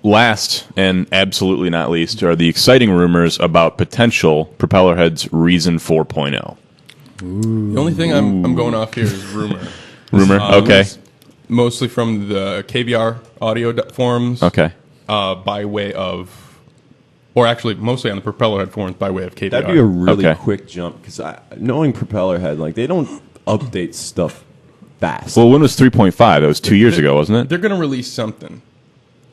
last and absolutely not least are the exciting rumors about potential Propellerhead's Reason 4.0. The only thing I'm going off here is rumor. Rumor? Okay. Mostly from the KVR audio forums. Okay. By way of, or actually mostly on the Propellerhead forums by way of KVR. That'd be a really quick jump because knowing Propellerhead, like they don't update stuff fast. Well, when was 3.5? That was 2 years ago, wasn't it? They're going to release something.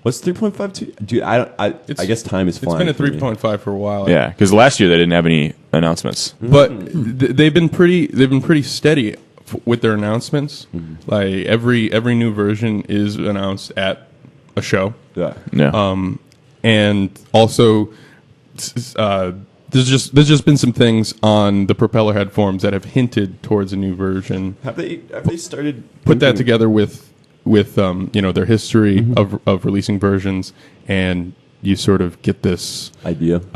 What's 3.5? Dude, I guess time is flying. It's been a 3.5 for a while. Yeah, because last year they didn't have any announcements. But they've been pretty steady with their announcements. Mm-hmm. Like every new version is announced at a show. Yeah. And also there's just been some things on the Propellerhead forums that have hinted towards a new version. Have they started put that together with their history Mm-hmm. of releasing versions, and you sort of get this idea of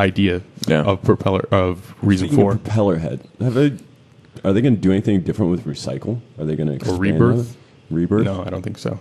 Reason 4 of Propellerhead. Are they going to do anything different with Recycle? Are they going to expand Rebirth? Rebirth? No, I don't think so.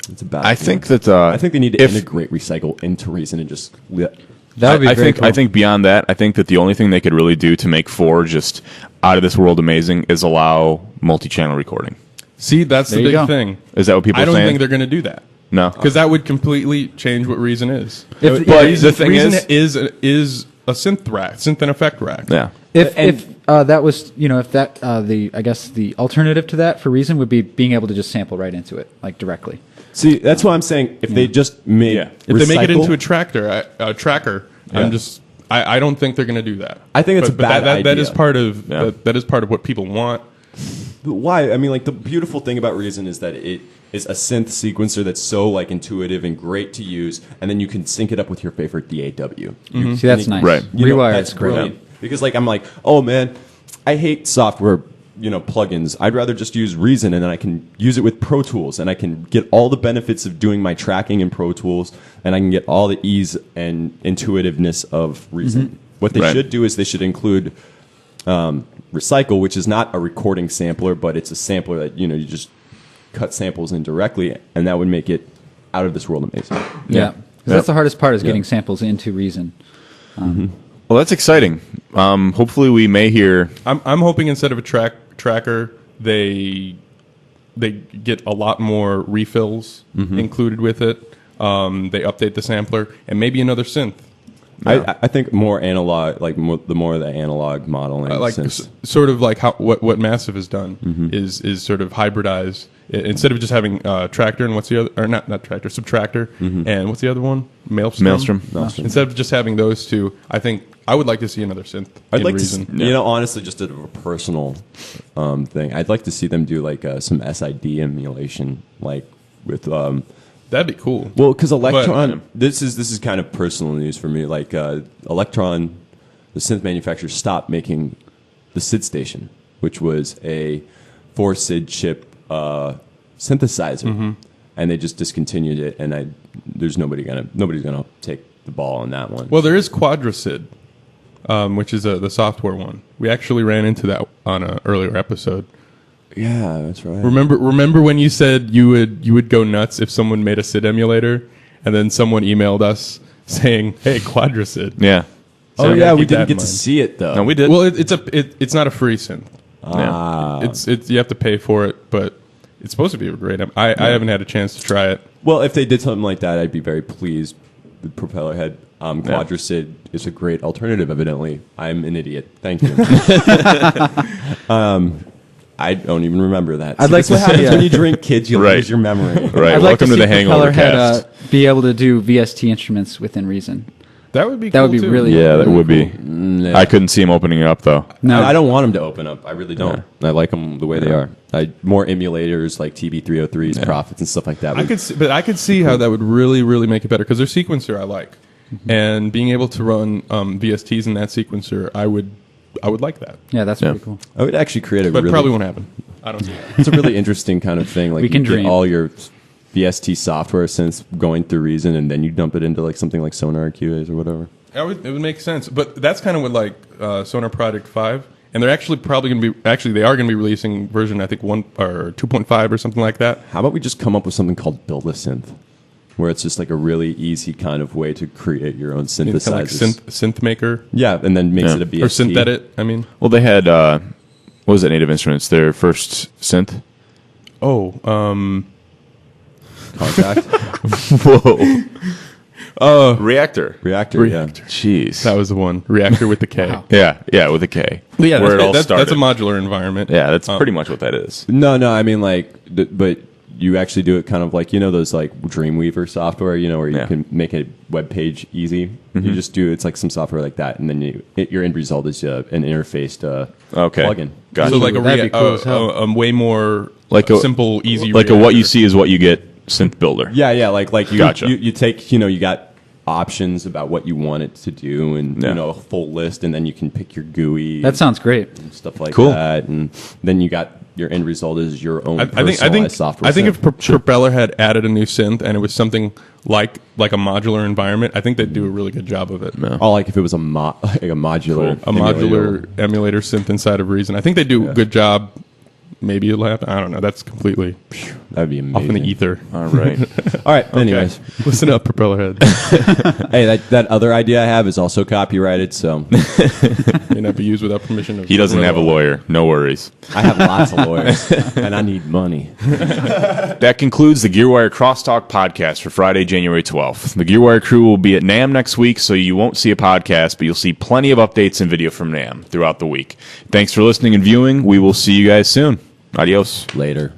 It's a bad. I think that I think they need to integrate Recycle into Reason and just. That would be very cool. I think beyond that, I think that the only thing they could really do to make 4 just out of this world amazing is allow multi-channel recording. See, that's the big thing. Is that what people are saying? I don't think they're going to do that. No, because that would completely change what Reason is. But the thing Reason is a synth and effect rack. Yeah. If that was, if that I guess the alternative to that for Reason would be being able to just sample right into it, like directly. See, that's what I'm saying. If they just made if they make it into a tracker, I don't think they're going to do that. I think it's a bad idea. That is part of that is part of what people want. But why? I mean, like the beautiful thing about Reason is that it is a synth sequencer that's so like intuitive and great to use, and then you can sync it up with your favorite DAW. Mm-hmm. See, that's nice. Right. Rewire is great. Brilliant. Because like I'm like, oh man, I hate software, plugins. I'd rather just use Reason, and then I can use it with Pro Tools, and I can get all the benefits of doing my tracking in Pro Tools, and I can get all the ease and intuitiveness of Reason. Mm-hmm. What they should do is they should include Recycle, which is not a recording sampler, but it's a sampler that you just cut samples in directly, and that would make it out of this world amazing. Yeah. That's the hardest part is getting samples into Reason. Well, that's exciting. Hopefully, we may hear. I'm hoping instead of a tracker, they get a lot more refills included with it. They update the sampler and maybe another synth. Yeah. I think more analog, like the more the analog modeling, sort of like what Massive has done is sort of hybridize. Instead of just having Tractor and what's the other, or not Tractor, Subtractor, and what's the other one? Maelstrom. Instead of just having those two, I think I would like to see another synth. I'd like Reason. to, honestly, just a personal thing. I'd like to see them do like some SID emulation, like with. That'd be cool. Well, because Electron, this is kind of personal news for me. Like Electron, the synth manufacturer, stopped making the SID station, which was a 4 SID chip synthesizer, and they just discontinued it. And there's nobody's gonna take the ball on that one. Well, there is QuadraSID, which is the software one. We actually ran into that on an earlier episode. Yeah, that's right. Remember when you said you would go nuts if someone made a SID emulator, and then someone emailed us saying, "Hey, QuadraSID." Yeah. So we didn't get to see it though. No, we did. Well, it's not a free synth. Yeah. You have to pay for it, but it's supposed to be a great. I haven't had a chance to try it. Well, if they did something like that, I'd be very pleased with Propellerhead. QuadraSID is a great alternative. Evidently, I'm an idiot. Thank you. I don't even remember that. I'd like to see when you drink, kids, you lose your memory. Right. I'd like Welcome to the Hangover Propellerhead, cast. be able to do VST instruments within Reason. That would be. That cool would be too. really. Yeah, that would be. Yeah. I couldn't see him opening it up though. No, I don't want them to open up. I really don't. I like them the way they are. More emulators like TB303s, Profits, and stuff like that. I could see how that would really, really make it better because their sequencer I like, and being able to run VSTs in that sequencer, I would like that. Yeah, that's pretty cool. I would actually create But probably won't happen. I don't see that. It's a really interesting kind of thing. Like We can you get dream. all your VST software since going through Reason, and then you dump it into like something like Sonar QAs or whatever. It would make sense, but that's kind of what like Sonar Project 5, and they're actually probably going to be. Actually, they are going to be releasing version 1 or 2.5 or something like that. How about we just come up with something called Build a Synth? where it's just like a really easy kind of way to create your own Kind of like synthesizers. synth maker Yeah, and then makes Yeah. it a BST. or synth edit. I mean, Well, they had what was it? Native Instruments, their first synth. Contact. Whoa. Reactor. Reactor, yeah. Jeez. that was the one. Reactor with the K. Wow. Yeah, with a K. But yeah, where it all that's started. a modular environment. Yeah, that's pretty much what that is. No, I mean like, but you actually do it kind of like, those like Dreamweaver software, where you Yeah. can make a web page easy. You just do, it's like some software like that, and then your end result is an interfaced plugin. Gotcha. So like That'd be cool as hell. a way more Like a- simple, easy. Like a what you reactor. see is what you get synth builder. Yeah, like you, Gotcha. you take, you got options about what you want it to do, and Yeah. a full list, and then you can pick your GUI. That sounds great. and stuff like Cool. that, and then you got your end result is your own I personalized think software. I think synth. if Propeller had added a new synth and it was something like a modular environment, I think they'd do a really good job of it. Oh, like if it was a like a modular, A modular emulator synth inside of Reason. I think they do a good job. Maybe it'll happen. I don't know. That's completely that'd be off amazing. in the ether. All right. All right. Anyways, Listen up, Propellerhead. hey, that other idea I have is also copyrighted, so May not be used without permission of He doesn't have a lawyer. No worries. I have lots of lawyers, and I need money. That concludes the Gearwire Crosstalk podcast for Friday, January 12th. The Gearwire crew will be at NAMM next week, so you won't see a podcast, but you'll see plenty of updates and video from NAMM throughout the week. Thanks for listening and viewing. We will see you guys soon. Adios. Later.